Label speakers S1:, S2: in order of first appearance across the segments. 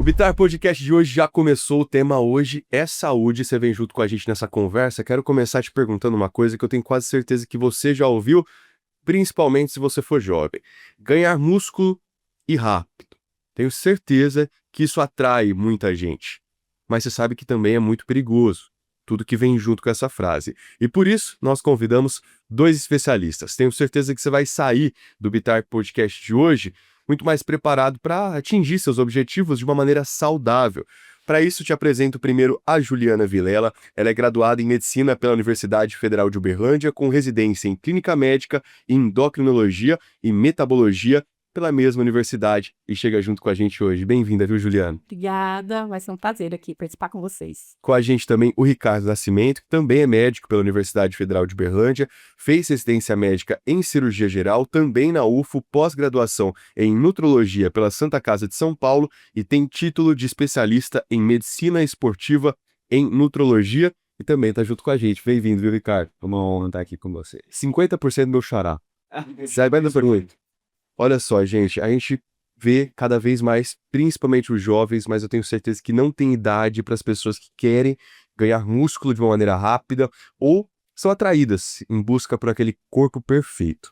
S1: Bitar Podcast de hoje já começou, o tema hoje é saúde, você vem junto com a gente nessa conversa. Quero começar te perguntando uma coisa que eu tenho quase certeza que você já ouviu, principalmente se você for jovem. Ganhar músculo e rápido. Tenho certeza que isso atrai muita gente, mas você sabe que também é muito perigoso, tudo que vem junto com essa frase. E por isso, nós convidamos dois especialistas. Tenho certeza que você vai sair do Bitar Podcast de hoje muito mais preparado para atingir seus objetivos de uma maneira saudável. Para isso, te apresento primeiro a Juliana Vilela. Ela é graduada em Medicina pela Universidade Federal de Uberlândia, com residência em Clínica Médica, Endocrinologia e Metabologia pela mesma universidade e chega junto com a gente hoje. Bem-vinda, viu, Juliana?
S2: Obrigada, vai ser um prazer aqui participar com vocês.
S1: Com a gente também o Ricardo Nascimento, que também é médico pela Universidade Federal de Uberlândia, fez residência médica em cirurgia geral, também na UFO, pós-graduação em nutrologia pela Santa Casa de São Paulo e tem título de especialista em medicina esportiva em nutrologia e também está junto com a gente. Bem-vindo, viu, Ricardo?
S3: É uma honra estar aqui com você.
S1: 50% do meu xará. Saiba da pergunta. Olha só, gente, a gente vê cada vez mais, principalmente os jovens, mas eu tenho certeza que não tem idade para as pessoas que querem ganhar músculo de uma maneira rápida ou são atraídas em busca por aquele corpo perfeito.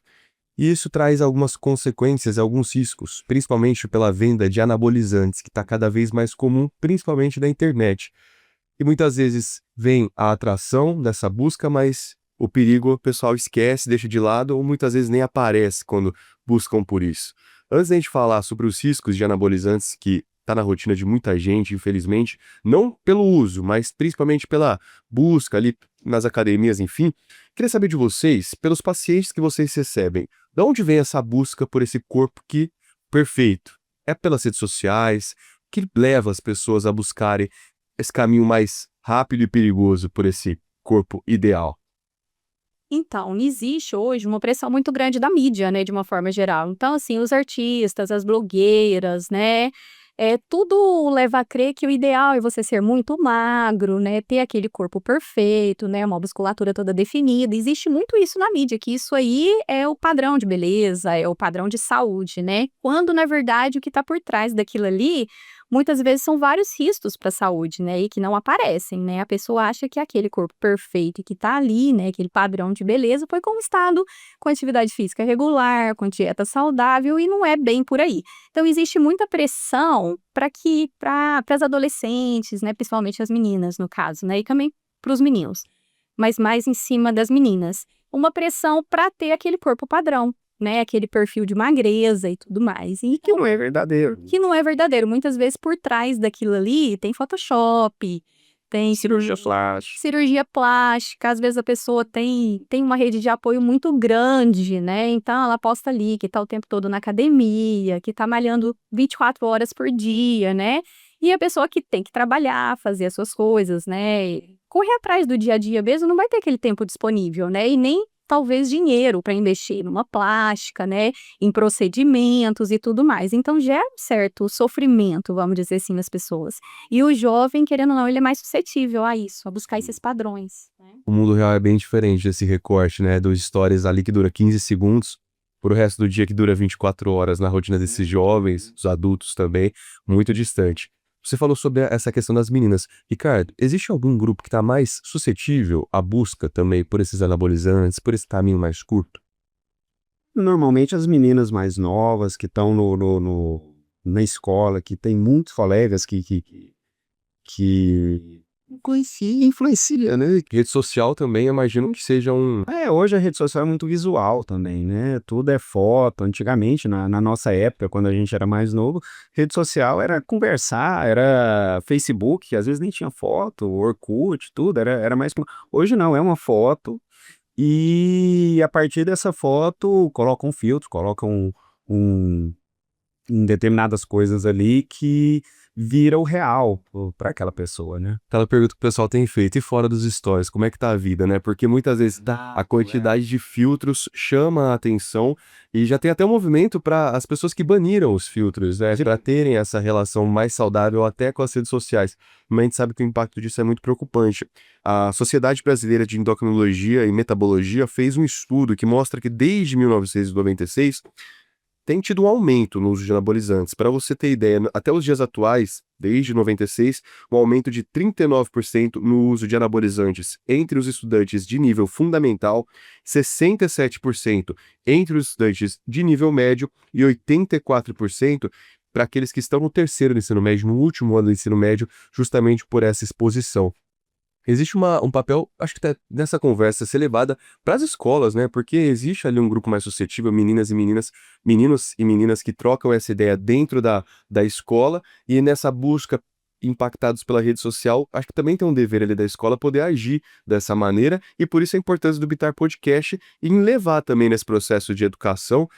S1: E isso traz algumas consequências, alguns riscos, principalmente pela venda de anabolizantes, que está cada vez mais comum, principalmente na internet. E muitas vezes vem a atração dessa busca, mas o perigo o pessoal esquece, deixa de lado ou muitas vezes nem aparece quando buscam por isso. Antes da gente falar sobre os riscos de anabolizantes que está na rotina de muita gente, infelizmente, não pelo uso, mas principalmente pela busca ali nas academias, enfim, queria saber de vocês, pelos pacientes que vocês recebem, de onde vem essa busca por esse corpo que perfeito? É pelas redes sociais? O que leva as pessoas a buscarem esse caminho mais rápido e perigoso por esse corpo ideal?
S2: Então, existe hoje uma pressão muito grande da mídia, né, de uma forma geral. Então, assim, os artistas, as blogueiras, né, tudo leva a crer que o ideal é você ser muito magro, né, ter aquele corpo perfeito, né, uma musculatura toda definida. Existe muito isso na mídia, que isso aí é o padrão de beleza, é o padrão de saúde, né, quando, na verdade, o que está por trás daquilo ali muitas vezes são vários riscos para a saúde, né, e que não aparecem, né. A pessoa acha que aquele corpo perfeito e que tá ali, né, aquele padrão de beleza foi conquistado com atividade física regular, com dieta saudável e não é bem por aí. Então existe muita pressão para as adolescentes, né, principalmente as meninas no caso, né, e também para os meninos, mas mais em cima das meninas. Uma pressão para ter aquele corpo padrão, né, aquele perfil de magreza e tudo mais. E
S3: Que não é verdadeiro.
S2: que não é verdadeiro. Muitas vezes por trás daquilo ali tem Photoshop, tem
S3: Cirurgia plástica.
S2: cirurgia plástica, às vezes a pessoa tem uma rede de apoio muito grande, né, então ela posta ali que tá o tempo todo na academia, que tá malhando 24 horas por dia, né, e a pessoa que tem que trabalhar, fazer as suas coisas, né, correr atrás do dia a dia mesmo, não vai ter aquele tempo disponível, né, e nem talvez dinheiro para investir numa plástica, né, em procedimentos e tudo mais. Então gera um certo sofrimento, vamos dizer assim, nas pessoas. E o jovem, querendo ou não, ele é mais suscetível a isso, a buscar esses padrões, né.
S1: O mundo real é bem diferente desse recorte, né, dos stories ali que dura 15 segundos, pro resto do dia que dura 24 horas na rotina desses jovens, os adultos também, muito distante. Você falou sobre essa questão das meninas. Ricardo, existe algum grupo que está mais suscetível à busca também por esses anabolizantes, por esse caminho mais curto?
S3: Normalmente as meninas mais novas que estão na escola, que tem muitos colegas que influencia, né?
S1: Rede social também, imagino que seja um...
S3: Hoje a rede social é muito visual também, né? Tudo é foto. Antigamente, na nossa época, quando a gente era mais novo, rede social era conversar, era Facebook, que às vezes nem tinha foto, Orkut, tudo, era mais... Hoje não, é uma foto e a partir dessa foto colocam um filtro, colocam em determinadas coisas ali que vira o real para aquela pessoa, né?
S1: Aquela pergunta que o pessoal tem feito, e fora dos stories, como é que tá a vida, né? Porque muitas vezes a quantidade de filtros chama a atenção e já tem até um movimento para as pessoas que baniram os filtros, né? Para terem essa relação mais saudável até com as redes sociais. Mas a gente sabe que o impacto disso é muito preocupante. A Sociedade Brasileira de Endocrinologia e Metabologia fez um estudo que mostra que desde 1996 tem tido um aumento no uso de anabolizantes. Para você ter ideia, até os dias atuais, desde 96, um aumento de 39% no uso de anabolizantes entre os estudantes de nível fundamental, 67% entre os estudantes de nível médio e 84% para aqueles que estão no terceiro do ensino médio, no último ano do ensino médio, justamente por essa exposição. Existe um papel, acho que até nessa conversa, ser levada para as escolas, né? Porque existe ali um grupo mais suscetível, meninos e meninas que trocam essa ideia dentro da escola, e nessa busca, impactados pela rede social, acho que também tem um dever ali da escola poder agir dessa maneira, e por isso a importância do Bitar Podcast em levar também nesse processo de educação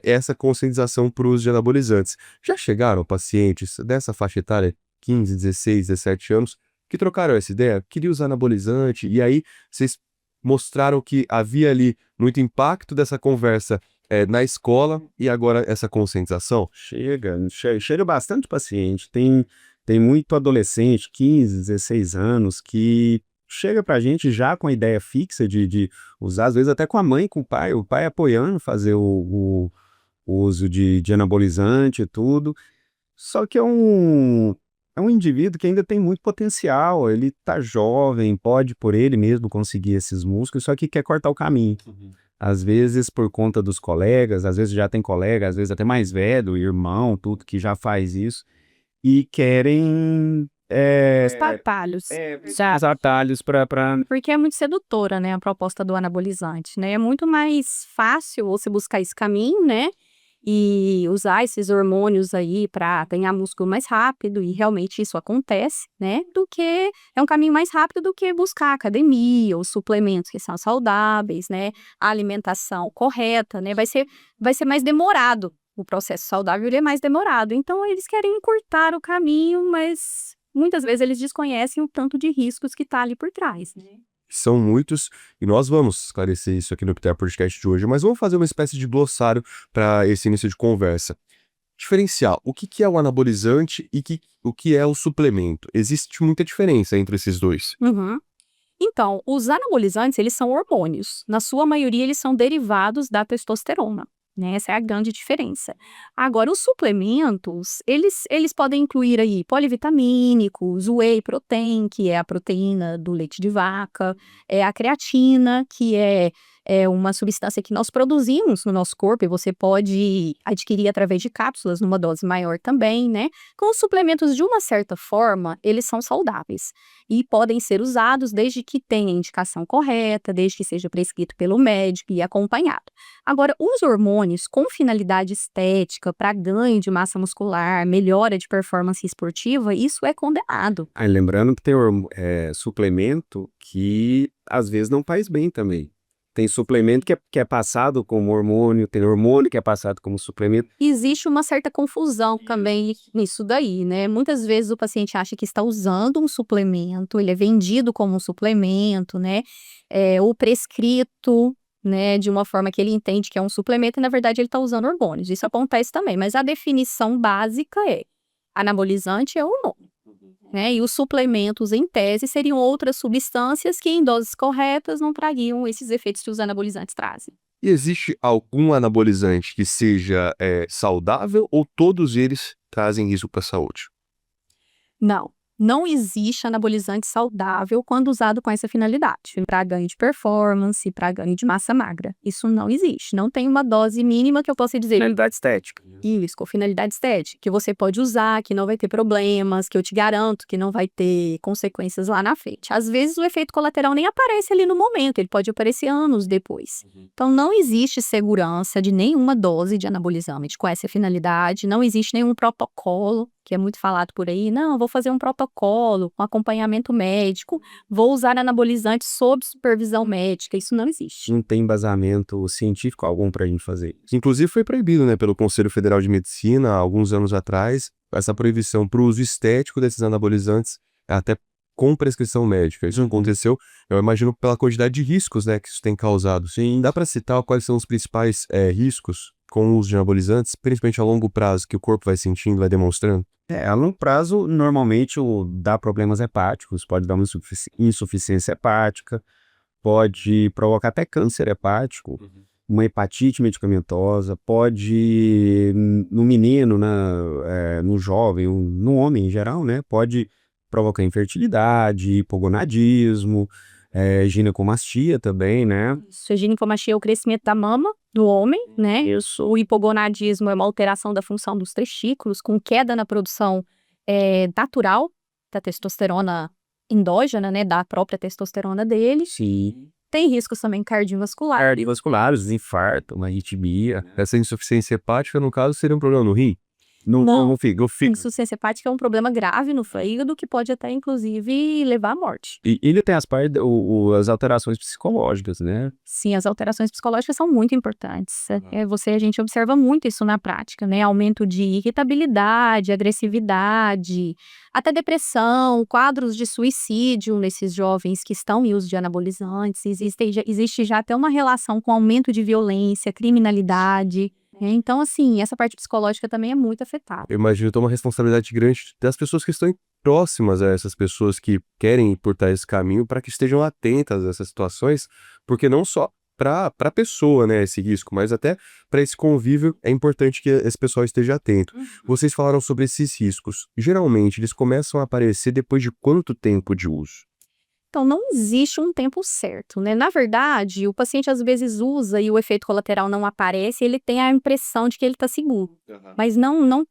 S1: essa conscientização para o uso de anabolizantes. Já chegaram pacientes dessa faixa etária, 15, 16, 17 anos, que trocaram essa ideia, queria usar anabolizante, e aí vocês mostraram que havia ali muito impacto dessa conversa na escola e agora essa conscientização?
S3: Chega bastante paciente. Tem muito adolescente, 15, 16 anos, que chega pra gente já com a ideia fixa de usar, às vezes até com a mãe, com o pai apoiando fazer o uso de anabolizante e tudo. Só que é um indivíduo que ainda tem muito potencial, ele tá jovem, pode por ele mesmo conseguir esses músculos, só que quer cortar o caminho. Às vezes por conta dos colegas, às vezes já tem colega, às vezes até mais velho, irmão, tudo que já faz isso, e querem
S2: Os atalhos.
S3: os atalhos para
S2: Porque é muito sedutora, né, a proposta do anabolizante, né? É muito mais fácil você buscar esse caminho, né? E usar esses hormônios aí para ganhar músculo mais rápido, e realmente isso acontece, né? É um caminho mais rápido do que buscar academia, os suplementos que são saudáveis, né? A alimentação correta, né? Vai ser mais demorado. O processo saudável ele é mais demorado. Então, eles querem encurtar o caminho, mas muitas vezes eles desconhecem o tanto de riscos que está ali por trás, né?
S1: São muitos, e nós vamos esclarecer isso aqui no Bitar Podcast de hoje, mas vamos fazer uma espécie de glossário para esse início de conversa. Diferenciar o que é o anabolizante e o que é o suplemento. Existe muita diferença entre esses dois.
S2: Uhum. Então, os anabolizantes, eles são hormônios. Na sua maioria, eles são derivados da testosterona, né? Essa é a grande diferença. Agora, os suplementos, eles podem incluir aí polivitamínicos, o whey protein, que é a proteína do leite de vaca, a creatina, que é uma substância que nós produzimos no nosso corpo e você pode adquirir através de cápsulas numa dose maior também, né? Com os suplementos, de uma certa forma, eles são saudáveis e podem ser usados desde que tenha a indicação correta, desde que seja prescrito pelo médico e acompanhado. Agora, os hormônios com finalidade estética, para ganho de massa muscular, melhora de performance esportiva, isso é condenado.
S3: Lembrando que tem suplemento que às vezes não faz bem também. Tem suplemento que é passado como hormônio, tem hormônio que é passado como suplemento.
S2: Existe uma certa confusão também nisso daí, né? Muitas vezes o paciente acha que está usando um suplemento, ele é vendido como um suplemento, né? Ou prescrito, né? De uma forma que ele entende que é um suplemento e, na verdade, ele está usando hormônios. Isso acontece também, mas a definição básica é: anabolizante é hormônio. Né? E os suplementos, em tese, seriam outras substâncias que, em doses corretas, não trariam esses efeitos que os anabolizantes trazem.
S1: E existe algum anabolizante que seja saudável ou todos eles trazem risco para a saúde?
S2: Não existe anabolizante saudável quando usado com essa finalidade, para ganho de performance, para ganho de massa magra. Isso não existe. Não tem uma dose mínima que eu possa dizer.
S3: Finalidade estética.
S2: Isso, com finalidade estética, que você pode usar, que não vai ter problemas, que eu te garanto que não vai ter consequências lá na frente. Às vezes o efeito colateral nem aparece ali no momento, ele pode aparecer anos depois. Então não existe segurança de nenhuma dose de anabolizante com essa finalidade, não existe nenhum protocolo, que é muito falado por aí. Não, vou fazer um protocolo com acompanhamento médico, vou usar anabolizante sob supervisão médica. Isso não existe.
S3: Não tem embasamento científico algum para a gente fazer isso.
S1: Inclusive foi proibido, né, pelo Conselho Federal de Medicina, há alguns anos atrás, essa proibição para o uso estético desses anabolizantes, até com prescrição médica. Isso aconteceu, eu imagino, pela quantidade de riscos, né, que isso tem causado.
S3: Sim.
S1: Dá para citar quais são os principais riscos com o uso de anabolizantes, principalmente a longo prazo, que o corpo vai sentindo, vai demonstrando?
S3: A longo prazo, normalmente, dá problemas hepáticos, pode dar uma insuficiência hepática, pode provocar até câncer hepático. uma hepatite medicamentosa, pode, no menino, no jovem, no homem em geral, né? Pode provocar infertilidade, hipogonadismo, ginecomastia também, né?
S2: Isso, a ginecomastia é o crescimento da mama do homem, né? Isso. O hipogonadismo é uma alteração da função dos testículos, com queda na produção natural da testosterona endógena, né? Da própria testosterona dele.
S3: Sim.
S2: Tem riscos também cardiovasculares.
S3: Cardiovasculares, infarto, uma arritmia.
S1: Essa insuficiência hepática, no caso, seria um problema no rim?
S2: Não.
S3: No fígado.
S2: Insuficiência hepática é um problema grave no fígado que pode até, inclusive, levar à morte.
S3: E ele tem as alterações psicológicas, né?
S2: Sim, as alterações psicológicas são muito importantes. A gente observa muito isso na prática, né? Aumento de irritabilidade, agressividade, até depressão, quadros de suicídio nesses jovens que estão em uso de anabolizantes. Existe já até uma relação com aumento de violência, criminalidade. Então, assim, essa parte psicológica também é muito afetada.
S1: Eu imagino que é uma responsabilidade grande das pessoas que estão próximas a essas pessoas que querem encurtar esse caminho para que estejam atentas a essas situações, porque não só para a pessoa, né, esse risco, mas até para esse convívio é importante que esse pessoal esteja atento. Vocês falaram sobre esses riscos. Geralmente, eles começam a aparecer depois de quanto tempo de uso?
S2: Então, não existe um tempo certo, né? Na verdade, o paciente às vezes usa e o efeito colateral não aparece, ele tem a impressão de que ele está seguro. Mas não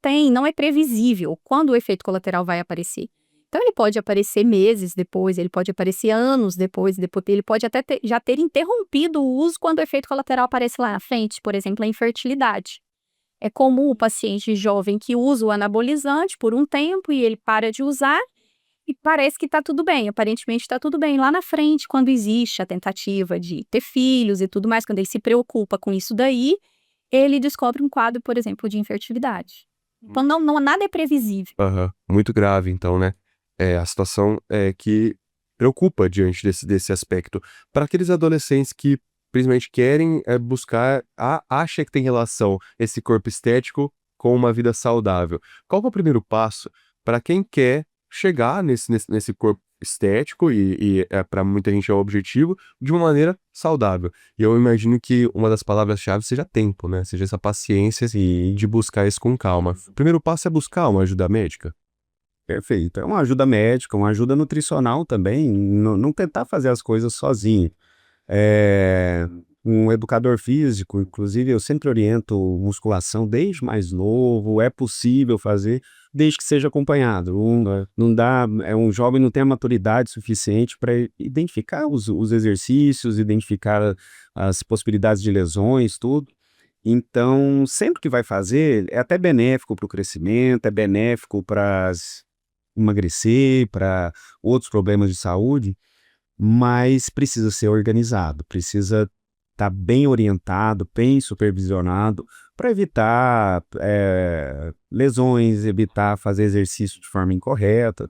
S2: é previsível quando o efeito colateral vai aparecer. Então, ele pode aparecer meses depois, ele pode aparecer anos depois ele pode até já ter interrompido o uso quando o efeito colateral aparece lá na frente, por exemplo, a infertilidade. É comum o paciente jovem que usa o anabolizante por um tempo e ele para de usar, e parece que está tudo bem, aparentemente está tudo bem. Lá na frente, quando existe a tentativa de ter filhos e tudo mais, quando ele se preocupa com isso daí, ele descobre um quadro, por exemplo, de infertilidade. Então, nada é previsível.
S1: Muito grave, então, né? A situação que preocupa diante desse aspecto. Para aqueles adolescentes que, principalmente, querem buscar, acha que tem relação esse corpo estético com uma vida saudável. Qual que é o primeiro passo para quem quer chegar nesse corpo estético e para muita gente é o objetivo, de uma maneira saudável? E eu imagino que uma das palavras-chave seja tempo, né? Seja essa paciência e de buscar isso com calma. O primeiro passo é buscar uma ajuda médica?
S3: Perfeito. É uma ajuda médica, uma ajuda nutricional também, não tentar fazer as coisas sozinho. Um educador físico, inclusive, eu sempre oriento musculação desde mais novo, é possível fazer, desde que seja acompanhado. Não dá, um jovem não tem a maturidade suficiente para identificar os exercícios, identificar as possibilidades de lesões, tudo. Então, sempre que vai fazer, é até benéfico para o crescimento, é benéfico para emagrecer, para outros problemas de saúde, mas precisa ser organizado, precisa estar bem orientado, bem supervisionado, para evitar lesões, evitar fazer exercício de forma incorreta.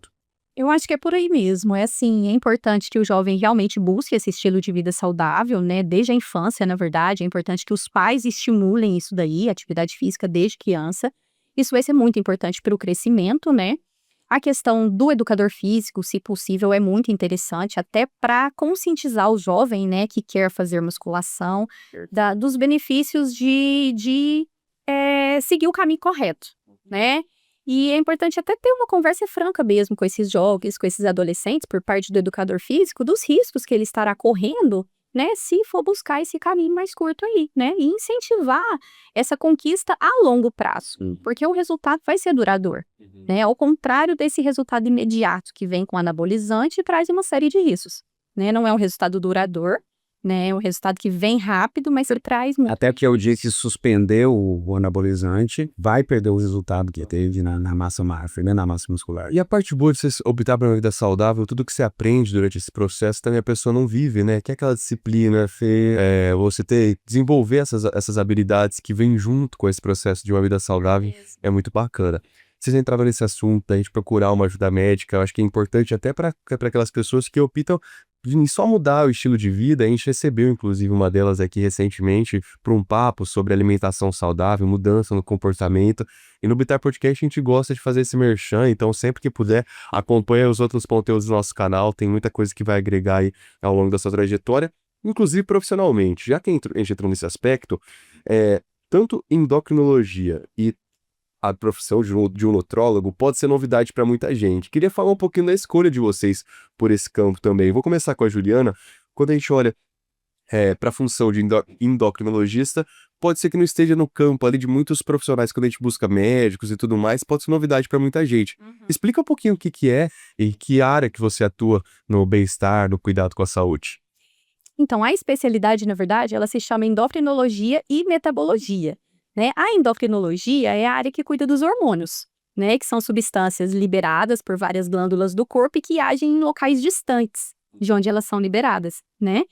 S2: Eu acho que é por aí mesmo. É assim, é importante que o jovem realmente busque esse estilo de vida saudável, né? Desde a infância, na verdade. É importante que os pais estimulem isso daí, atividade física desde criança. Isso vai ser muito importante para o crescimento, né? A questão do educador físico, se possível, é muito interessante, até para conscientizar o jovem, né, que quer fazer musculação, dos benefícios de seguir o caminho correto, né? E é importante até ter uma conversa franca mesmo com esses jovens, com esses adolescentes, por parte do educador físico, dos riscos que ele estará correndo, né, se for buscar esse caminho mais curto aí, né, e incentivar essa conquista a longo prazo, porque o resultado vai ser duradouro, né, ao contrário desse resultado imediato que vem com anabolizante e traz uma série de riscos, né, não é um resultado duradouro, né, é um resultado que vem rápido, mas ele traz muito.
S3: Até que o dia que suspendeu o anabolizante, vai perder o resultado que teve na massa magra, né, na massa muscular.
S1: E a parte boa de você optar por uma vida saudável, tudo que você aprende durante esse processo, também a pessoa não vive, né? Que é aquela disciplina, você desenvolver essas habilidades que vêm junto com esse processo de uma vida saudável, é muito bacana. Vocês entravam nesse assunto da gente procurar uma ajuda médica, eu acho que é importante até para aquelas pessoas que optam em só mudar o estilo de vida. A gente recebeu, inclusive, uma delas aqui recentemente para um papo sobre alimentação saudável, mudança no comportamento. E no Bitar Podcast a gente gosta de fazer esse merchan, então sempre que puder, acompanha os outros conteúdos do nosso canal, tem muita coisa que vai agregar aí ao longo da sua trajetória. inclusive profissionalmente. Já que a gente entrou nesse aspecto, tanto endocrinologia e a profissão de um nutrólogo pode ser novidade para muita gente. Queria falar um pouquinho da escolha de vocês por esse campo também. Vou começar com a Juliana. Quando a gente olha para a função de endocrinologista, pode ser que não esteja no campo ali de muitos profissionais, quando a gente busca médicos e tudo mais, pode ser novidade para muita gente. Explica um pouquinho o que que é e que área que você atua no bem-estar, no cuidado com a saúde.
S2: Então, a especialidade, na verdade, ela se chama endocrinologia e metabologia, né? A endocrinologia é a área que cuida dos hormônios, né? Que são substâncias liberadas por várias glândulas do corpo e que agem em locais distantes de onde elas são liberadas, né?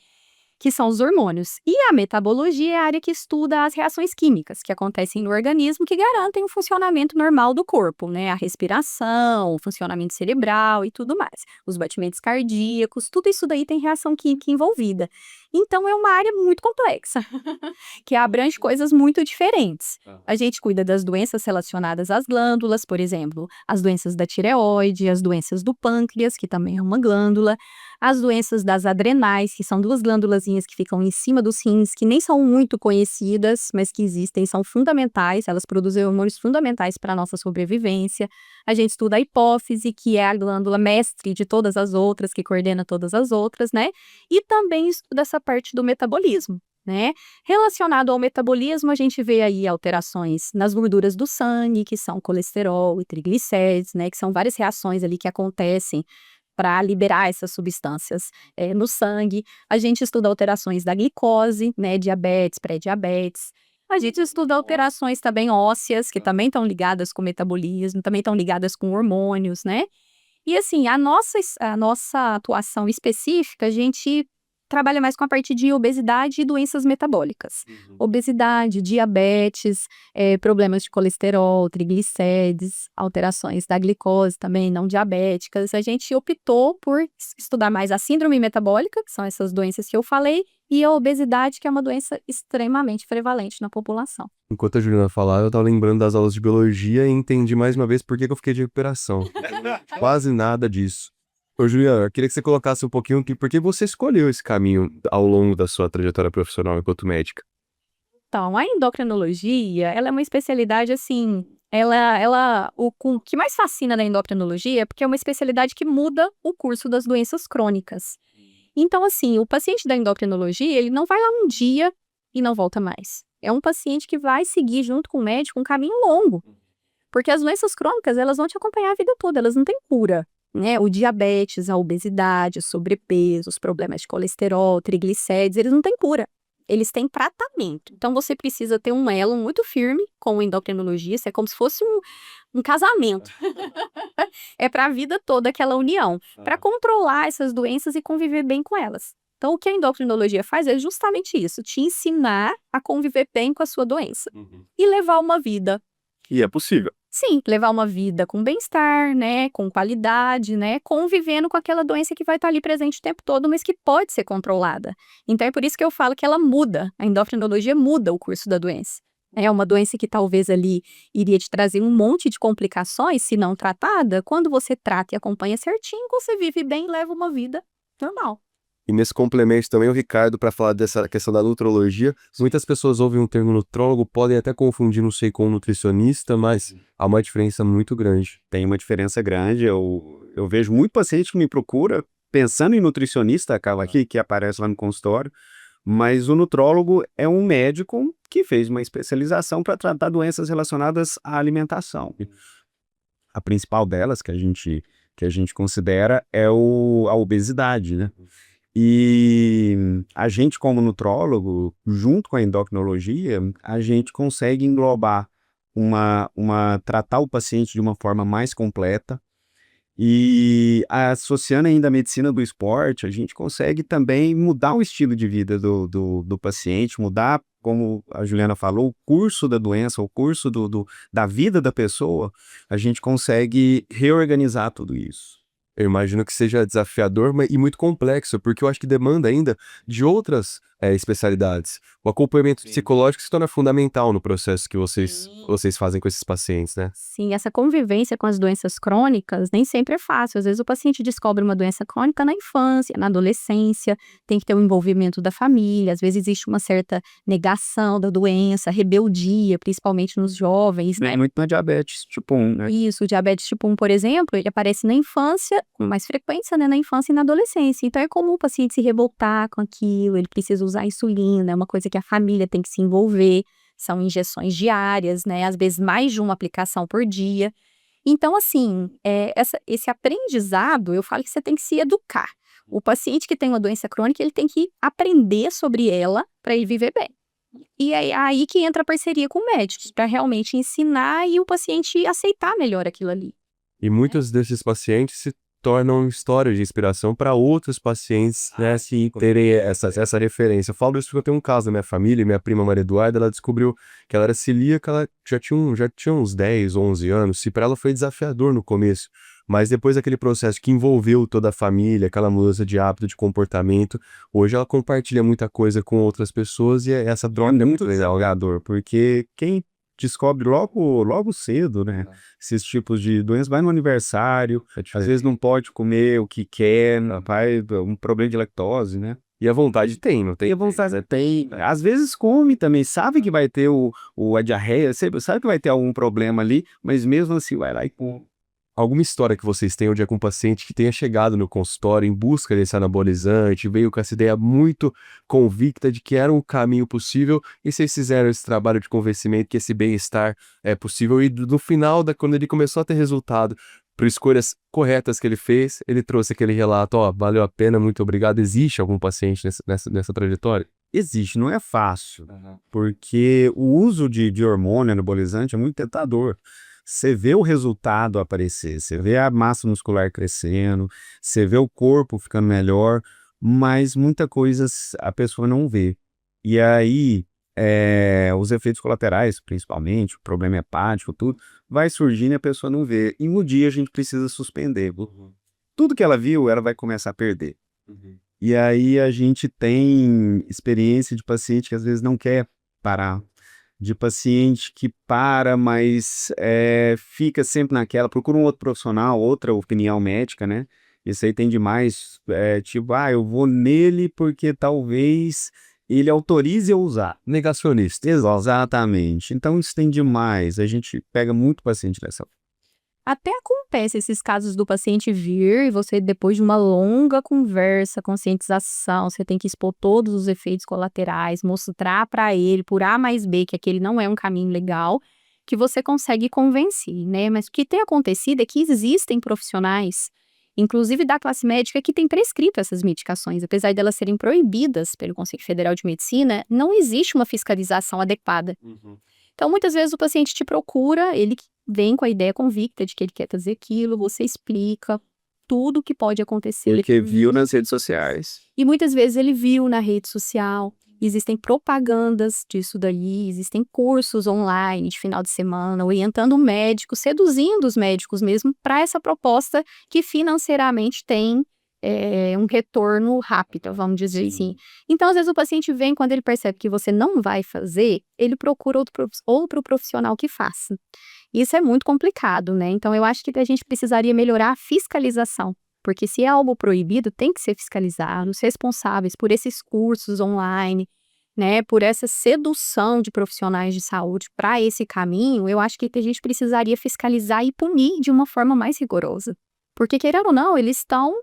S2: Que são os hormônios. E a metabologia é a área que estuda as reações químicas que acontecem no organismo que garantem o funcionamento normal do corpo, né? A respiração, o funcionamento cerebral e tudo mais. Os batimentos cardíacos, tudo isso daí tem reação química envolvida. Então, é uma área muito complexa, que abrange coisas muito diferentes. A gente cuida das doenças relacionadas às glândulas, por exemplo, as doenças da tireoide, as doenças do pâncreas, que também é uma glândula, as doenças das adrenais, que são duas glândulazinhas que ficam em cima dos rins, que nem são muito conhecidas, mas que existem, são fundamentais, elas produzem hormônios fundamentais para a nossa sobrevivência. A gente estuda a hipófise, que é a glândula mestre de todas as outras, que coordena todas as outras, né? E também estuda essa parte do metabolismo, né? Relacionado ao metabolismo, a gente vê aí alterações nas gorduras do sangue, que são colesterol e triglicérides, né? Que são várias reações ali que acontecem para liberar essas substâncias no sangue. A gente estuda alterações da glicose, né, diabetes, pré-diabetes. A gente estuda alterações também ósseas, que também estão ligadas com o metabolismo, também estão ligadas com hormônios, né? E assim, a nossa atuação específica, a gente trabalha mais com a parte de obesidade e doenças metabólicas. Obesidade, diabetes, problemas de colesterol, triglicérides, alterações da glicose também, não diabéticas. A gente optou por estudar mais a síndrome metabólica, que são essas doenças que eu falei, e a obesidade, que é uma doença extremamente prevalente na população.
S1: Enquanto a Juliana falava, eu estava lembrando das aulas de biologia e entendi mais uma vez por que eu fiquei de recuperação. Quase nada disso. Ô, Juliana, eu queria que você colocasse um pouquinho aqui, por que você escolheu esse caminho ao longo da sua trajetória profissional enquanto médica?
S2: Então, a endocrinologia, ela é uma especialidade, assim, o que mais fascina na endocrinologia é porque é uma especialidade que muda o curso das doenças crônicas. Então, assim, o paciente da endocrinologia, ele não vai lá um dia e não volta mais. É um paciente que vai seguir junto com o médico um caminho longo, porque as doenças crônicas, elas vão te acompanhar a vida toda, elas não têm cura, né? O diabetes, a obesidade, o sobrepeso, os problemas de colesterol, triglicérides, eles não têm cura. Eles têm tratamento. Então, você precisa ter um elo muito firme com o endocrinologista, é como se fosse um casamento. É para a vida toda aquela união, para controlar essas doenças e conviver bem com elas. Então, o que a endocrinologia faz é justamente isso, te ensinar a conviver bem com a sua doença e levar uma vida.
S1: E é possível.
S2: Sim, levar uma vida com bem-estar, né, com qualidade, né, convivendo com aquela doença que vai estar ali presente o tempo todo, mas que pode ser controlada. Então, é por isso que eu falo que ela muda, a endocrinologia muda o curso da doença. É uma doença que talvez ali iria te trazer um monte de complicações, se não tratada. Quando você trata e acompanha certinho, você vive bem e leva uma vida normal.
S1: E nesse complemento também o Ricardo, para falar dessa questão da nutrologia, muitas pessoas ouvem o termo nutrólogo, podem até confundir, não sei, com nutricionista, mas há uma diferença muito grande.
S3: Tem uma diferença grande. Eu vejo muito paciente que me procura pensando em nutricionista, acaba aqui, que aparece lá no consultório, mas o nutrólogo é um médico que fez uma especialização para tratar doenças relacionadas à alimentação. A principal delas, que a gente considera, é a obesidade, né? E a gente, como nutrólogo, junto com a endocrinologia, a gente consegue englobar tratar o paciente de uma forma mais completa. E associando ainda a medicina do esporte, a gente consegue também mudar o estilo de vida do paciente, mudar, como a Juliana falou, o curso da doença, o curso da vida da pessoa. A gente consegue reorganizar tudo isso.
S1: Eu imagino que seja desafiador e muito complexo, porque eu acho que demanda ainda de outras especialidades. O acompanhamento psicológico se torna fundamental no processo que vocês fazem com esses pacientes, né?
S2: Sim, essa convivência com as doenças crônicas nem sempre é fácil. Às vezes o paciente descobre uma doença crônica na infância, na adolescência, tem que ter o envolvimento da família, às vezes existe uma certa negação da doença, rebeldia, principalmente nos jovens, né?
S3: Muito na diabetes tipo 1, né?
S2: Isso, o diabetes tipo 1, por exemplo, ele aparece na infância, com mais frequência, né, na infância e na adolescência. Então é comum o paciente se revoltar com aquilo, ele precisa usar insulina, é uma coisa que a família tem que se envolver, são injeções diárias, né, às vezes mais de uma aplicação por dia. Então, assim, esse aprendizado, eu falo que você tem que se educar. O paciente que tem uma doença crônica, ele tem que aprender sobre ela para ele viver bem. E é aí que entra a parceria com médicos, para realmente ensinar e o paciente aceitar melhor aquilo ali.
S1: E muitos desses pacientes se tornam histórias de inspiração para outros pacientes, né, assim, terem essa referência. Eu falo isso porque eu tenho um caso na minha família, minha prima Maria Eduarda, ela descobriu que ela era celíaca, ela já tinha uns 10, 11 anos, e para ela foi desafiador no começo, mas depois daquele processo que envolveu toda a família, aquela mudança de hábito, de comportamento, hoje ela compartilha muita coisa com outras pessoas e essa troca é muito desafiador, porque quem descobre logo cedo, né, esses tipos de doenças, vai no aniversário, às vezes não pode comer o que quer, vai um problema de lactose, né? E a vontade tem, não tem?
S3: E a vontade tem. Às vezes come também, sabe que vai ter a diarreia, sabe que vai ter algum problema ali, mas mesmo assim vai lá e come.
S1: Alguma história que vocês tenham de algum paciente que tenha chegado no consultório em busca desse anabolizante, veio com essa ideia muito convicta de que era um caminho possível, e vocês fizeram esse trabalho de convencimento que esse bem-estar é possível, e no final, quando ele começou a ter resultado, por escolhas corretas que ele fez, ele trouxe aquele relato, ó, valeu a pena, muito obrigado. Existe algum paciente nessa trajetória?
S3: Existe, não é fácil, porque o uso de hormônio anabolizante é muito tentador. Você vê o resultado aparecer, você vê a massa muscular crescendo, você vê o corpo ficando melhor, mas muita coisa a pessoa não vê. E aí, os efeitos colaterais, principalmente, o problema hepático, tudo, vai surgindo e a pessoa não vê. E no dia a gente precisa suspender. Tudo que ela viu, ela vai começar a perder. E aí a gente tem experiência de paciente que às vezes não quer parar, de paciente que para, mas fica sempre naquela, procura um outro profissional, outra opinião médica, né? Isso aí tem demais, tipo, eu vou nele porque talvez ele autorize eu usar.
S1: Negacionista.
S3: Exatamente. Então isso tem demais, a gente pega muito paciente nessa.
S2: Até acontece esses casos do paciente vir e você, depois de uma longa conversa, conscientização, você tem que expor todos os efeitos colaterais, mostrar para ele, por A mais B, que aquele não é um caminho legal, que você consegue convencer, né? Mas o que tem acontecido é que existem profissionais, inclusive da classe médica, que têm prescrito essas medicações. Apesar de elas serem proibidas pelo Conselho Federal de Medicina, não existe uma fiscalização adequada. Então, muitas vezes o paciente te procura, ele vem com a ideia convicta de que ele quer fazer aquilo, você explica tudo o que pode acontecer.
S3: Porque viu nas redes sociais.
S2: E muitas vezes ele viu na rede social, existem propagandas disso daí, existem cursos online de final de semana, orientando o médico, seduzindo os médicos mesmo para essa proposta que financeiramente tem um retorno rápido, vamos dizer assim. Então, às vezes o paciente vem, quando ele percebe que você não vai fazer, ele procura outro profissional que faça. Isso é muito complicado, né? Então, eu acho que a gente precisaria melhorar a fiscalização, porque se é algo proibido, tem que ser fiscalizado, os responsáveis por esses cursos online, né, por essa sedução de profissionais de saúde para esse caminho, eu acho que a gente precisaria fiscalizar e punir de uma forma mais rigorosa. Porque, querendo ou não, eles estão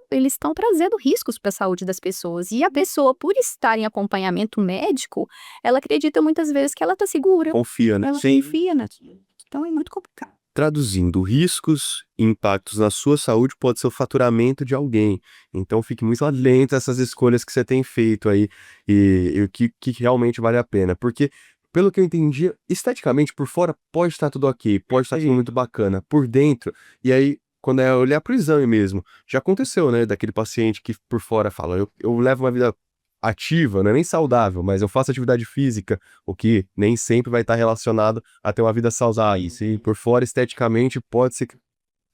S2: trazendo riscos para a saúde das pessoas. E a pessoa, por estar em acompanhamento médico, ela acredita muitas vezes que ela está segura.
S1: Confia, né?
S2: Ela confia naquilo. Então é muito complicado.
S1: Traduzindo, riscos e impactos na sua saúde pode ser o faturamento de alguém. Então fique muito atento a essas escolhas que você tem feito aí e o que realmente vale a pena. Porque, pelo que eu entendi, esteticamente, por fora pode estar tudo ok, pode estar tudo muito bacana. Por dentro, e aí, quando é olhar para o exame mesmo, já aconteceu, né? Daquele paciente que por fora fala, eu levo uma vida ativa, não é nem saudável, mas eu faço atividade física, o que nem sempre vai estar relacionado a ter uma vida saudável. E por fora, esteticamente, pode ser que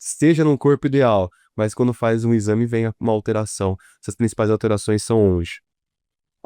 S1: esteja num corpo ideal, mas quando faz um exame vem uma alteração. Essas principais alterações são onde?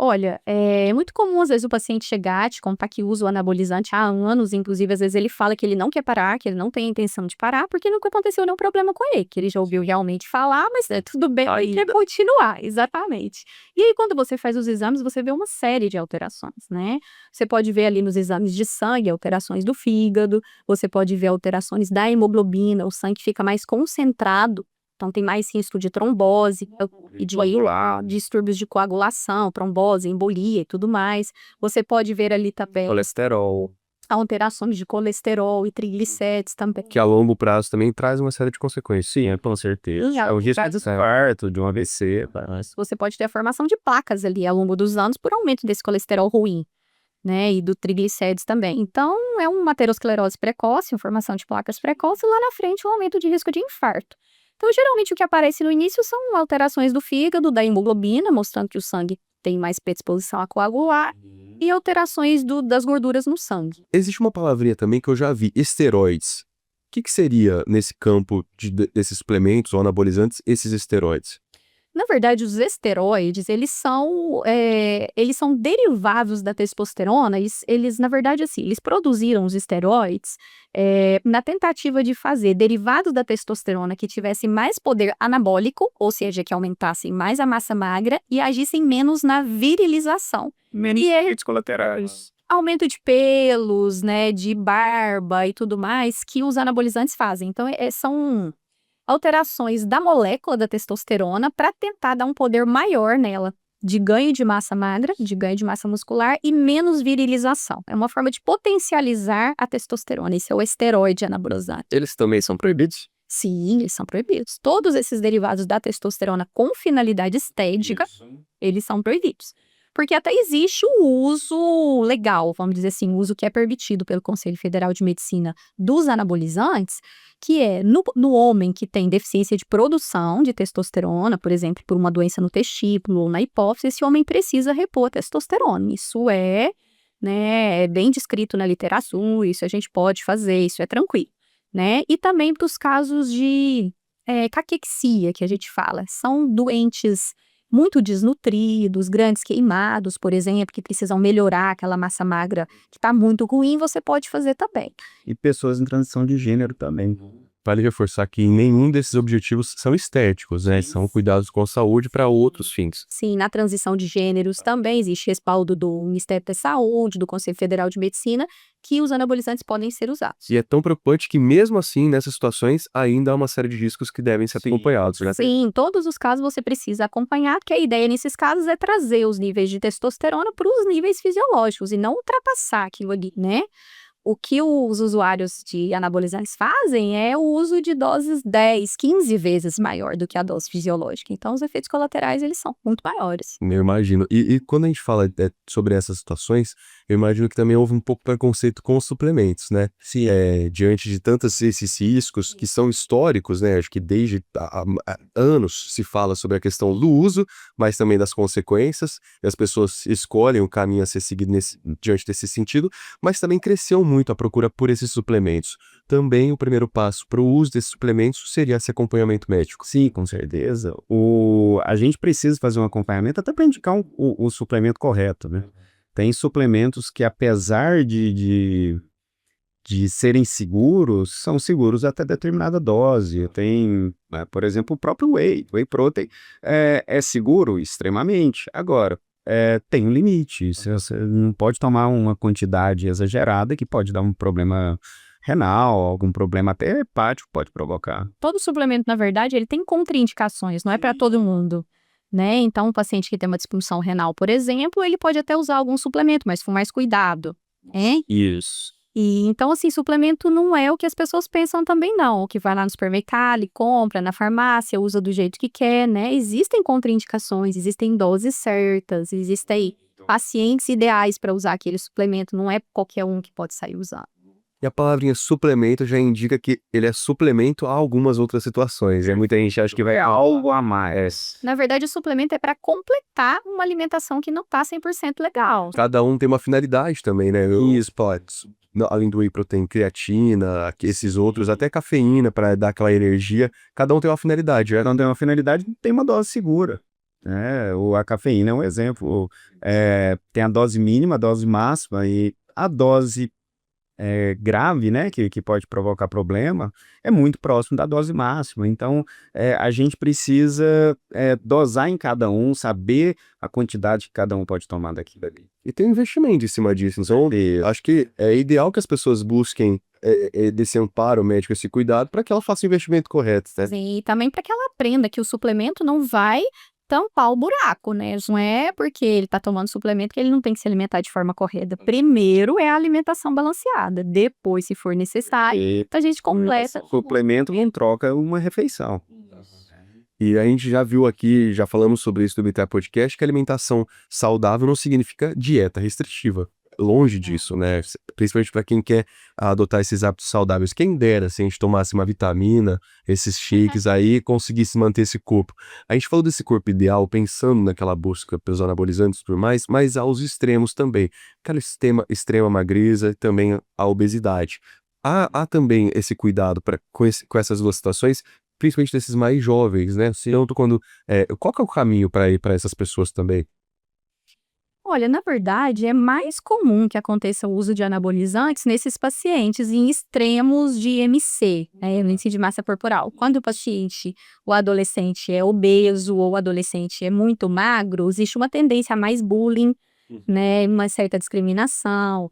S2: Olha, é muito comum às vezes o paciente chegar, te contar que usa o anabolizante há anos, inclusive às vezes ele fala que ele não quer parar, que ele não tem a intenção de parar, porque nunca aconteceu nenhum problema com ele, que ele já ouviu realmente falar, mas tudo bem, ele quer continuar, exatamente. E aí quando você faz os exames, você vê uma série de alterações, né? Você pode ver ali nos exames de sangue, alterações do fígado, você pode ver alterações da hemoglobina, o sangue fica mais concentrado. Então, tem mais risco de trombose, e de distúrbios de coagulação, trombose, embolia e tudo mais. Você pode ver ali também
S3: Colesterol.
S2: alterações de colesterol e triglicérides também.
S1: Que a longo prazo também traz uma série de consequências.
S3: Sim, com certeza.
S2: Sim,
S3: É o risco
S2: prazo-
S3: de infarto, de um AVC.
S2: Você pode ter a formação de placas ali ao longo dos anos por aumento desse colesterol ruim, né? E do triglicérides também. Então, é uma aterosclerose precoce, uma formação de placas precoce, e lá na frente um aumento de risco de infarto. Então, geralmente o que aparece no início são alterações do fígado, da hemoglobina, mostrando que o sangue tem mais predisposição a coagular, e alterações das gorduras no sangue.
S1: Existe uma palavrinha também que eu já vi, esteroides. O que seria nesse campo desses suplementos ou anabolizantes, esses esteroides?
S2: Na verdade, os esteroides, eles são derivados da testosterona. Eles, na verdade, assim, eles produziram os esteroides na tentativa de fazer derivados da testosterona que tivessem mais poder anabólico, ou seja, que aumentassem mais a massa magra e agissem menos na virilização.
S3: Menos
S2: E é-
S3: efeitos colaterais.
S2: Aumento de pelos, né, de barba e tudo mais que os anabolizantes fazem. Então, são alterações da molécula da testosterona para tentar dar um poder maior nela, de ganho de massa magra, de ganho de massa muscular e menos virilização. É uma forma de potencializar a testosterona. Esse é o esteroide anabolizante.
S3: Eles também são proibidos?
S2: Sim, eles são proibidos. Todos esses derivados da testosterona com finalidade estética, eles são proibidos. Porque até existe o uso legal, vamos dizer assim, o uso que é permitido pelo Conselho Federal de Medicina dos anabolizantes, que é no homem que tem deficiência de produção de testosterona, por exemplo, por uma doença no testículo ou na hipófise, esse homem precisa repor a testosterona. Isso é bem descrito na literatura, isso a gente pode fazer, isso é tranquilo, né? E também para os casos de caquexia, que a gente fala, são doentes muito desnutridos, grandes queimados, por exemplo, que precisam melhorar aquela massa magra que está muito ruim, você pode fazer também.
S3: E pessoas em transição de gênero também.
S1: Vale reforçar que nenhum desses objetivos são estéticos, né? São cuidados com a saúde para outros fins.
S2: Sim, na transição de gêneros também existe respaldo do Ministério da Saúde, do Conselho Federal de Medicina, que os anabolizantes podem ser usados.
S1: E é tão preocupante que, mesmo assim, nessas situações, ainda há uma série de riscos que devem ser acompanhados, né?
S2: Sim, em todos os casos você precisa acompanhar, porque a ideia nesses casos é trazer os níveis de testosterona para os níveis fisiológicos e não ultrapassar aquilo ali, né? O que os usuários de anabolizantes fazem é o uso de doses 10, 15 vezes maior do que a dose fisiológica. Então, os efeitos colaterais, eles são muito maiores.
S1: Eu imagino. E quando a gente fala sobre essas situações, eu imagino que também houve um pouco de preconceito com os suplementos, né?
S3: Sim.
S1: Diante de tantos esses riscos que são históricos, né? Acho que desde há anos se fala sobre a questão do uso, mas também das consequências, e as pessoas escolhem o caminho a ser seguido diante desse sentido, mas também cresceu muito a procura por esses suplementos. Também o primeiro passo para o uso desses suplementos seria esse acompanhamento médico.
S3: Sim, com certeza. A gente precisa fazer um acompanhamento até para indicar o suplemento correto, né? Tem suplementos que, apesar de serem seguros, são seguros até determinada dose. Tem, por exemplo, o próprio whey protein é seguro extremamente. Agora, tem um limite. Você não pode tomar uma quantidade exagerada que pode dar um problema renal, algum problema até hepático pode provocar.
S2: Todo suplemento, na verdade, ele tem contraindicações, não é para todo mundo, né? Então, um paciente que tem uma disfunção renal, por exemplo, ele pode até usar algum suplemento, mas com mais cuidado, né?
S3: Isso.
S2: E então, assim, suplemento não é o que as pessoas pensam também, não. O que vai lá no supermercado, e compra na farmácia, usa do jeito que quer, né? Existem contraindicações, existem doses certas, existem pacientes ideais para usar aquele suplemento, não é qualquer um que pode sair usando.
S1: E a palavrinha suplemento já indica que ele é suplemento a algumas outras situações.
S3: Muita gente acha que vai algo a mais.
S2: Na verdade, o suplemento é para completar uma alimentação que não está 100% legal.
S1: Cada um tem uma finalidade também, né?
S3: Isso, pode.
S1: Além do whey protein, creatina, esses outros, até cafeína para dar aquela energia. Cada um tem uma finalidade, né?
S3: Cada um tem uma finalidade, tem uma dose segura. A cafeína é um exemplo. Tem a dose mínima, a dose máxima e a dose grave, né, que pode provocar problema, é muito próximo da dose máxima. Então, a gente precisa dosar em cada um, saber a quantidade que cada um pode tomar daquilo ali.
S1: E tem um investimento em cima disso. Então, acho que é ideal que as pessoas busquem desse amparo médico, esse cuidado, para que ela faça o investimento correto, né?
S2: E também para que ela aprenda que o suplemento não vai tampar o buraco, né? Não é porque ele tá tomando suplemento que ele não tem que se alimentar de forma correta. Primeiro é a alimentação balanceada, depois, se for necessário, a gente completa.
S3: Suplemento não troca uma refeição.
S1: E a gente já viu aqui, já falamos sobre isso no BTA Podcast, que alimentação saudável não significa dieta restritiva. Longe disso, né? Principalmente para quem quer adotar esses hábitos saudáveis. Quem dera se a gente tomasse uma vitamina, esses shakes aí, conseguisse manter esse corpo. A gente falou desse corpo ideal, pensando naquela busca pelos anabolizantes e tudo mais, mas aos extremos também. Aquela extrema magreza e também a obesidade. Há também esse cuidado com essas duas situações, principalmente desses mais jovens, né? Tanto quando, qual que é o caminho para ir para essas pessoas também?
S2: Olha, na verdade, é mais comum que aconteça o uso de anabolizantes nesses pacientes em extremos de IMC, né, índice de massa corporal. Quando o adolescente é obeso ou o adolescente é muito magro, existe uma tendência a mais bullying, né, uma certa discriminação,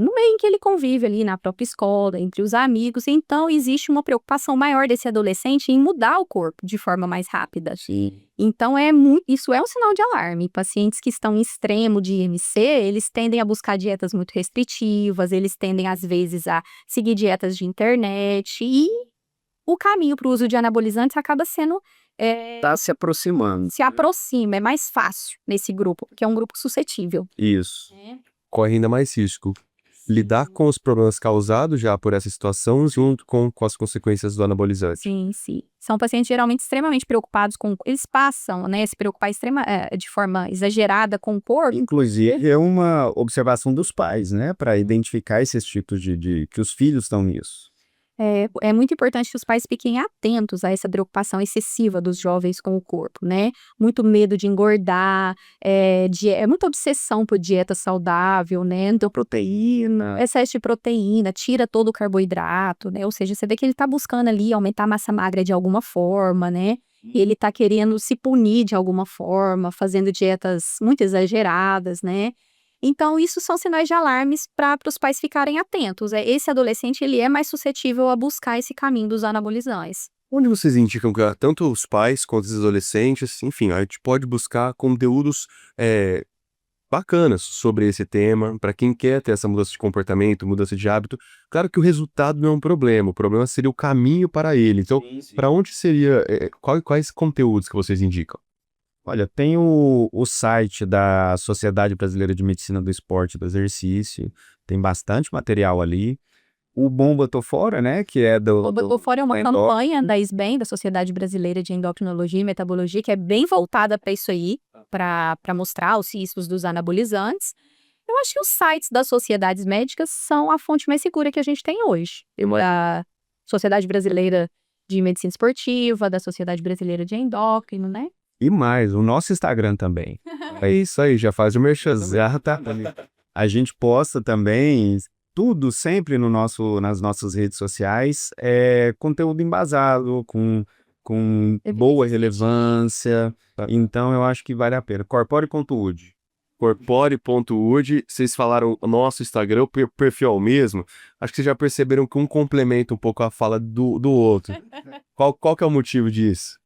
S2: no meio em que ele convive ali na própria escola, entre os amigos. Então, existe uma preocupação maior desse adolescente em mudar o corpo de forma mais rápida.
S3: Sim.
S2: Então, isso é um sinal de alarme. Pacientes que estão em extremo de IMC, eles tendem a buscar dietas muito restritivas, eles tendem, às vezes, a seguir dietas de internet, e o caminho para o uso de anabolizantes acaba sendo
S3: Tá se aproximando.
S2: se aproxima, é mais fácil nesse grupo, porque é um grupo suscetível.
S3: Isso.
S1: Corre ainda mais risco. Lidar com os problemas causados já por essa situação junto com as consequências do anabolizante.
S2: Sim, sim. São pacientes geralmente extremamente preocupados com... Eles passam, né, a se preocupar de forma exagerada com o corpo.
S3: Inclusive, é uma observação dos pais, né, para identificar esses tipos que os filhos estão nisso.
S2: É muito importante que os pais fiquem atentos a essa preocupação excessiva dos jovens com o corpo, né? Muito medo de engordar, muita obsessão por dieta saudável, né? Então, proteína, excesso de proteína, tira todo o carboidrato, né? Ou seja, você vê que ele tá buscando ali aumentar a massa magra de alguma forma, né? E ele tá querendo se punir de alguma forma, fazendo dietas muito exageradas, né? Então, isso são sinais de alarmes para os pais ficarem atentos. Esse adolescente, ele é mais suscetível a buscar esse caminho dos anabolizantes.
S1: Onde vocês indicam que tanto os pais quanto os adolescentes, enfim, a gente pode buscar conteúdos bacanas sobre esse tema, para quem quer ter essa mudança de comportamento, mudança de hábito. Claro que o resultado não é um problema, o problema seria o caminho para ele. Então, para onde seria, quais conteúdos que vocês indicam?
S3: Olha, tem o site da Sociedade Brasileira de Medicina do Esporte e do Exercício, tem bastante material ali. O Bomba Tô Fora, né, que é
S2: O Bomba Tô Fora é uma campanha da SBEM, da Sociedade Brasileira de Endocrinologia e Metabologia, que é bem voltada para isso aí, para mostrar os riscos dos anabolizantes. Eu acho que os sites das sociedades médicas são a fonte mais segura que a gente tem hoje. A Sociedade Brasileira de Medicina Esportiva, da Sociedade Brasileira de Endócrino, né?
S3: E mais, o nosso Instagram também.
S1: É isso aí, já faz o merchan.
S3: A gente posta também tudo sempre nas nossas redes sociais, conteúdo embasado, com boa relevância. Então, eu acho que vale a pena. Corpore.ud.
S1: Corpore.ud, vocês falaram o nosso Instagram, o perfil é o mesmo. Acho que vocês já perceberam que um complementa um pouco a fala do outro. Qual que é o motivo disso?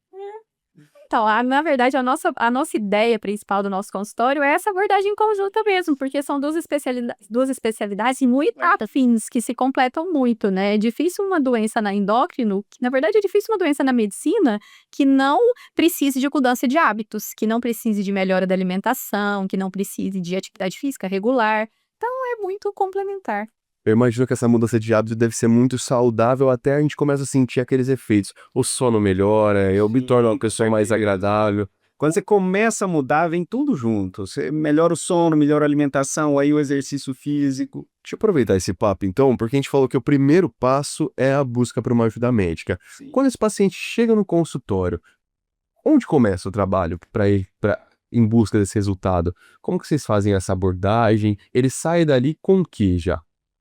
S2: Então, na verdade, a nossa ideia principal do nosso consultório é essa abordagem conjunta mesmo, porque são duas especialidades muito afins, que se completam muito, né? É difícil uma doença na endócrino, na verdade é difícil uma doença na medicina que não precise de mudança de hábitos, que não precise de melhora da alimentação, que não precise de atividade física regular. Então, é muito complementar.
S1: Eu imagino que essa mudança de hábito deve ser muito saudável até a gente começa a sentir aqueles efeitos. O sono melhora, eu me torno uma pessoa mais agradável.
S3: Quando você começa a mudar, vem tudo junto. Você melhora o sono, melhora a alimentação, aí o exercício físico.
S1: Deixa eu aproveitar esse papo então, porque a gente falou que o primeiro passo é a busca por uma ajuda médica. Quando esse paciente chega no consultório, Onde começa o trabalho para ir em busca desse resultado? Como que vocês fazem essa abordagem? Ele sai dali com o que já?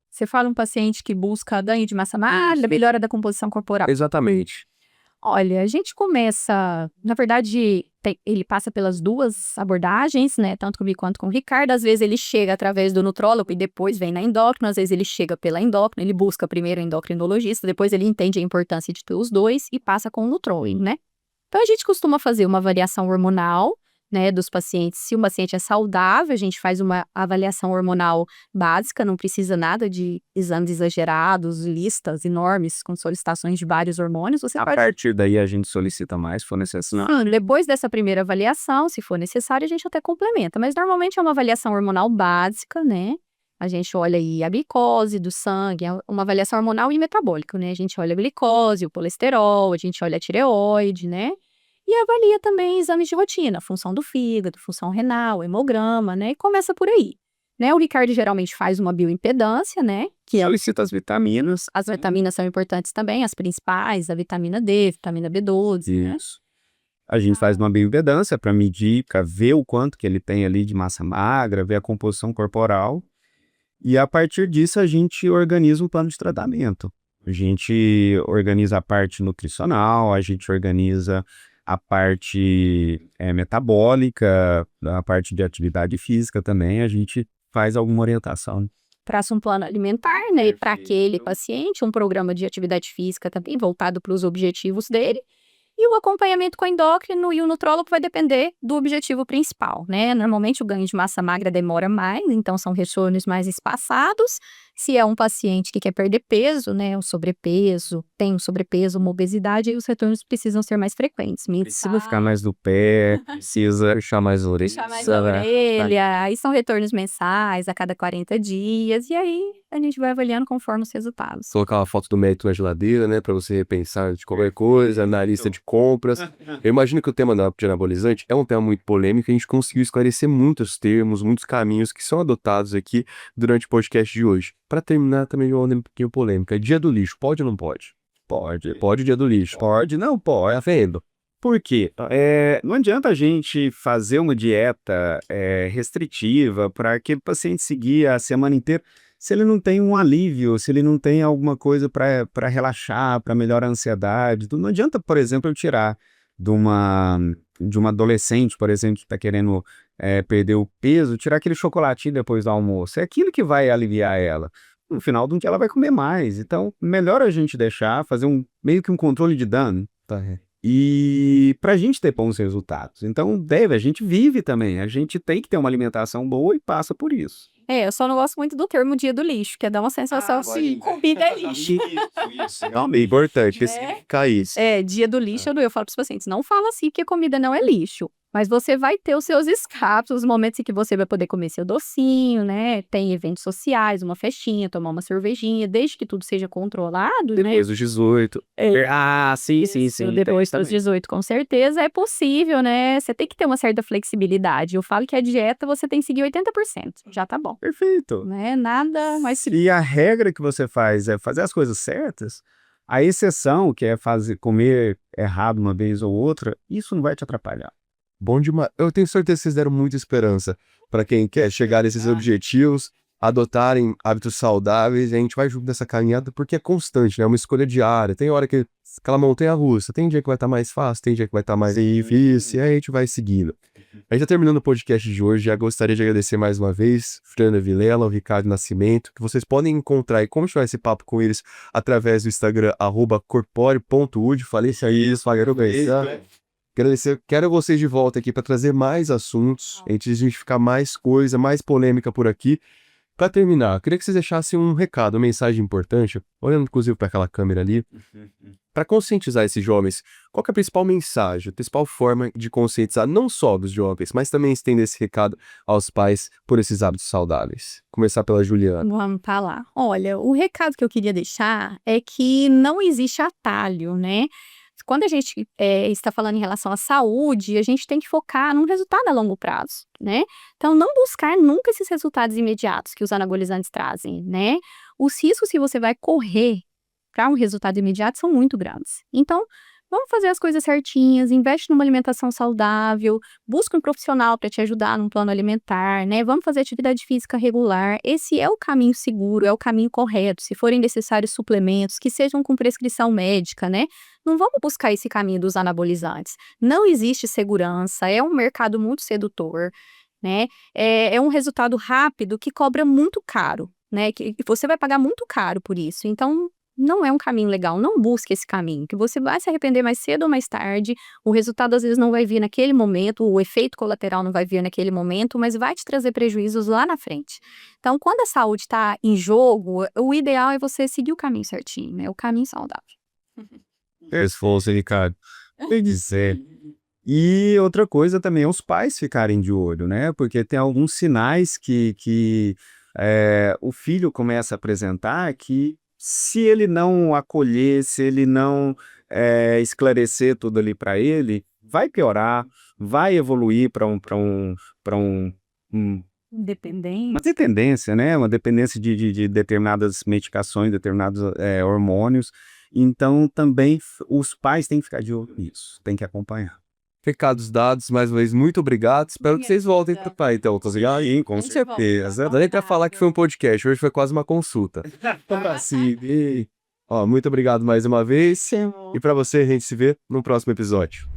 S2: Você fala um paciente que busca ganho de massa magra, melhora da composição corporal.
S1: Exatamente.
S2: Olha, a gente começa, na verdade, ele passa pelas duas abordagens, né? Tanto comigo quanto com o Ricardo. Às vezes ele chega através do nutrólogo e depois vem na endócrina. Às vezes ele chega pela endócrina, ele busca primeiro o endocrinologista, depois ele entende a importância de ter os dois e passa com o nutrólogo, né? Então a gente costuma fazer uma avaliação hormonal, né, dos pacientes. Se o paciente é saudável, a gente faz uma avaliação hormonal básica, não precisa nada de exames exagerados, listas enormes com solicitações de vários hormônios. Você
S3: A
S2: pode...
S3: partir daí a gente solicita mais, se for necessário.
S2: Depois dessa primeira avaliação, se for necessário, a gente até complementa. Mas normalmente é uma avaliação hormonal básica, né? A gente olha aí a glicose do sangue, é uma avaliação hormonal e metabólica, né? A gente olha a glicose, o colesterol, a gente olha a tireoide, né? E avalia também exames de rotina, função do fígado, função renal, hemograma, né? E começa por aí, né? O Ricardo geralmente faz uma bioimpedância, né? Que
S3: Solicita as vitaminas.
S2: as vitaminas são importantes também, as principais, a vitamina D, vitamina B12, né?
S3: Isso. A gente faz uma bioimpedância para medir, para ver o quanto que ele tem ali de massa magra, ver a composição corporal. E a partir disso a gente organiza um plano de tratamento. A gente organiza a parte nutricional, a gente organiza a parte metabólica, a parte de atividade física também, a gente faz alguma orientação.
S2: Traça um plano alimentar, né? E para aquele paciente, um programa de atividade física também voltado para os objetivos dele. E o acompanhamento com o endócrino e o nutrólogo vai depender do objetivo principal, né? Normalmente o ganho de massa magra demora mais, então são retornos mais espaçados. Se é um paciente que quer perder peso, né? O sobrepeso, tem um sobrepeso, uma obesidade, aí os retornos precisam ser mais frequentes.
S3: Precisa ficar mais do pé, precisa puxar mais a orelha.
S2: Puxar mais a orelha, aí são retornos mensais a cada 40 dias, e aí a gente vai avaliando conforme os resultados.
S1: Colocar uma foto do médico na geladeira, né? Pra você repensar de qualquer coisa, na lista de compras. Eu imagino que o tema de anabolizante é um tema muito polêmico. A gente conseguiu esclarecer muitos termos, muitos caminhos que são adotados aqui durante o podcast de hoje. Pra terminar também de uma um pouquinho polêmica. Dia do lixo, pode ou não pode?
S3: Pode.
S1: Pode o dia do lixo.
S3: Pode, não pode.
S1: Tá vendo?
S3: Por quê? Não adianta a gente fazer uma dieta restritiva para aquele paciente seguir a semana inteira se ele não tem um alívio, se ele não tem alguma coisa para relaxar, para melhorar a ansiedade. Não adianta, por exemplo, eu tirar de uma adolescente, por exemplo, que está querendo perder o peso, tirar aquele chocolatinho depois do almoço. É aquilo que vai aliviar ela. No final do dia ela vai comer mais. Então, melhor a gente deixar, fazer meio que um controle de dano.
S1: Tá.
S3: E pra gente ter bons resultados. Então, a gente vive também. A gente tem que ter uma alimentação boa e passa por isso.
S2: Eu só não gosto muito do termo dia do lixo, que dá uma sensação assim, comida é lixo.
S1: Isso. É importante especificar isso.
S2: Dia do lixo, eu falo para os pacientes, não fala assim, porque comida não é lixo. Mas você vai ter os seus escapes, os momentos em que você vai poder comer seu docinho, né? Tem eventos sociais, uma festinha, tomar uma cervejinha, desde que tudo seja controlado, né?
S1: Depois dos 18.
S3: Sim.
S2: Depois dos 18, com certeza, é possível, né? Você tem que ter uma certa flexibilidade. Eu falo que a dieta você tem que seguir 80%, já tá bom.
S3: Perfeito.
S2: Né? Nada mais...
S3: E a regra que você faz é fazer as coisas certas, a exceção, que é comer errado uma vez ou outra, isso não vai te atrapalhar.
S1: Bom demais. Eu tenho certeza que vocês deram muita esperança para quem quer chegar nesses objetivos, adotarem hábitos saudáveis, e a gente vai junto nessa caminhada porque é constante, né? É uma escolha diária. Tem hora que aquela montanha-russa, tem dia que vai estar mais fácil, tem dia que vai estar mais difícil, e aí a gente vai seguindo. A gente tá terminando o podcast de hoje, já gostaria de agradecer mais uma vez, Fernanda Vilela, o Ricardo Nascimento, que vocês podem encontrar e continuar esse papo com eles através do Instagram, @corpore.ud. Falei isso, falaram bem. Agradecer, quero vocês de volta aqui para trazer mais assuntos, a gente ficar mais coisa, mais polêmica por aqui. Para terminar, queria que vocês deixassem um recado, uma mensagem importante, olhando inclusive para aquela câmera ali, para conscientizar esses jovens. Qual que é a principal mensagem, a principal forma de conscientizar não só os jovens, mas também estender esse recado aos pais por esses hábitos saudáveis? Começar pela Juliana.
S2: Vamos falar. Olha, o recado que eu queria deixar é que não existe atalho, né? Quando a gente está falando em relação à saúde, a gente tem que focar num resultado a longo prazo, né? Então, não buscar nunca esses resultados imediatos que os anabolizantes trazem, né? Os riscos que você vai correr para um resultado imediato são muito grandes. Então, vamos fazer as coisas certinhas, investe numa alimentação saudável, busca um profissional para te ajudar num plano alimentar, né? Vamos fazer atividade física regular. Esse é o caminho seguro, é o caminho correto. Se forem necessários suplementos, que sejam com prescrição médica, né? Não vamos buscar esse caminho dos anabolizantes. Não existe segurança, é um mercado muito sedutor, né? É um resultado rápido que cobra muito caro, né? Que você vai pagar muito caro por isso. Então, não é um caminho legal, não busque esse caminho, que você vai se arrepender mais cedo ou mais tarde, o resultado às vezes não vai vir naquele momento, o efeito colateral não vai vir naquele momento, mas vai te trazer prejuízos lá na frente. Então, quando a saúde está em jogo, o ideal é você seguir o caminho certinho, né? O caminho saudável.
S3: Esforço, Ricardo. Tem de ser. E outra coisa também é os pais ficarem de olho, né? Porque tem alguns sinais que o filho começa a apresentar que se ele não acolher, se ele não esclarecer tudo ali para ele, vai piorar, vai evoluir para uma
S2: Independente.
S3: dependência, né? Uma dependência de determinadas medicações, determinados hormônios. Então, também os pais têm que ficar de olho nisso, têm que acompanhar.
S1: Recados dados, mais uma vez, muito obrigado. Espero que vocês voltem para cá, então.
S3: Aí, com
S2: Vamos
S3: certeza.
S1: Não dá nem pra falar que foi um podcast, hoje foi quase uma consulta.
S3: Assim,
S1: Ó, muito obrigado mais uma vez. E pra você, a gente se vê no próximo episódio.